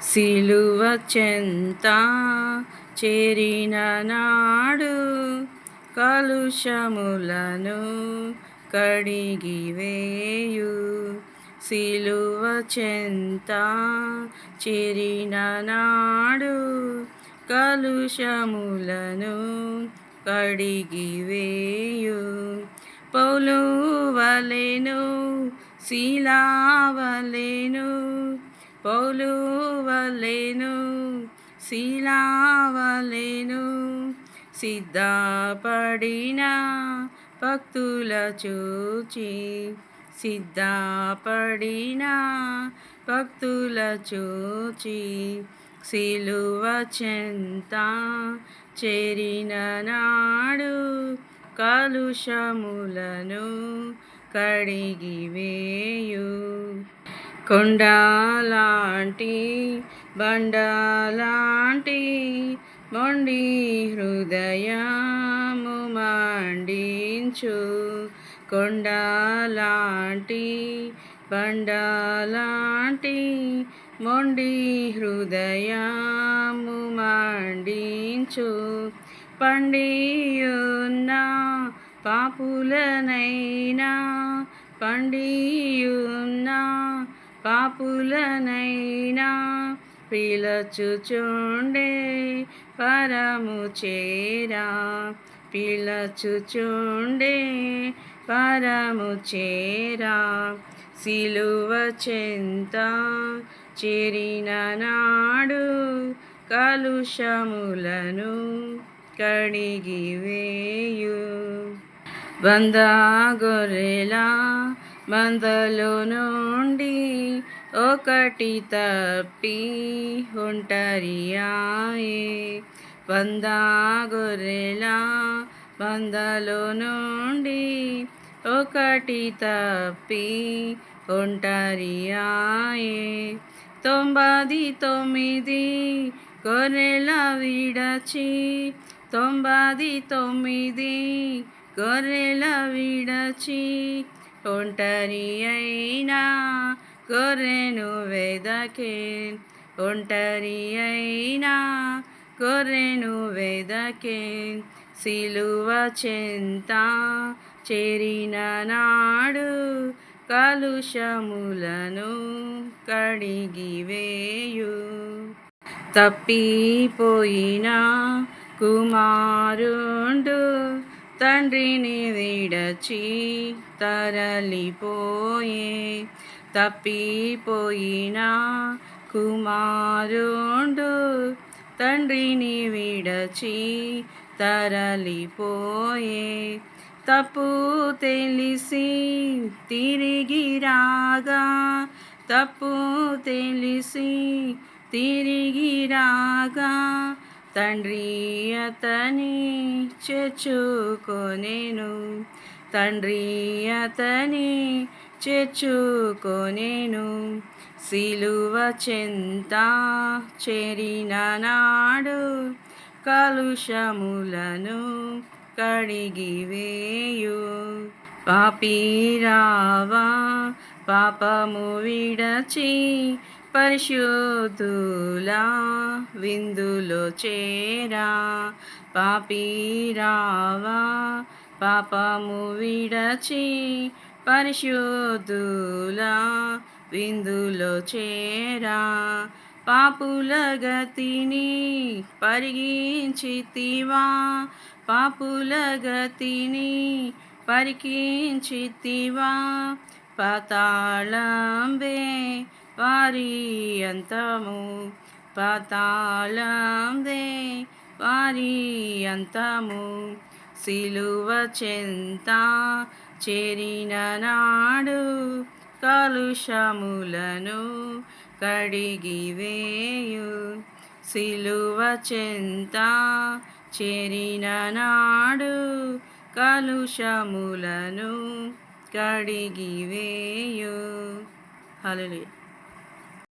సిలువ చెంత చేరిన నాడు కలుషములను కడిగివేయు. సిలువ చెంత చేరిన నాడు కలుషములను కడిగివేయు. పౌలు వలెను శీలావలెను, పౌలు వలెను శీలావలెను సిద్ధపడిన భక్తుల చూచి, సిద్ధపడిన భక్తుల చూచి సిలువ చెంత చేరిన నాడు కలుషములను కడిగివేయు. కొండలాంటి బండలాంటి మొండి హృదయము మండించు, కొండలాంటి బండలాంటి మొండి హృదయము మండించు. పండియున్న పాపులనైనా, పండియున్న పాపులనైనా పిలచుచుండే పరము చేరా, పిలచుచుండే పరము చేరా. సిలువ చెంత చేరిన నాడు కలుషములను కడిగివేయు. వంద గొర్రెల మందలో నుండి ఒకటి తప్పి ఒంటరియాయే. వంద గొర్రెల మందలో నుండి ఒకటి తప్పి ఒంటరియాయే. 99 గొర్రెల విడచి, 99 గొర్రెల విడచి ఒంటరి అయినా గొర్రెను వెదకే, ఒంటరి అయినా గొర్రెను వెదకే. సిలువ చెంత చేరిన నాడు కలుషములను కడిగివేయు. తప్పిపోయిన కుమారుండు తండ్రిని విడచి తరలిపోయే. తప్పిపోయిన కుమారుండు తండ్రిని విడచి తరలిపోయే. తప్పు తెలిసి తిరిగి రాగా, తప్పు తెలిసి తిరిగి రాగా తండ్రి అతని చేర్చుకొనెను, తండ్రి అతని చేర్చుకొనెను. సిలువ చెంత చేరిన నాడు కలుషములను కడిగివేయు. పాపిరావా పాపము విడచి పరిశుద్ధుల విందులో చేరా. పాపిరావా పాపము విడచి పరిశుద్ధుల విందులో చేరా. పాపుల గతిని పరిగించితివా, పాపుల గతిని పరికించితివా. పాతాళంబే వారి అంతము, పాతాళంబే వారి అంతము. సిలువ చెంత చేరిన నాడు కలుషములను కడిగివేయు. సిలువ చెంత చేరిన నాడు కలుషములను కడిగివేయు. హల్లెలూయా.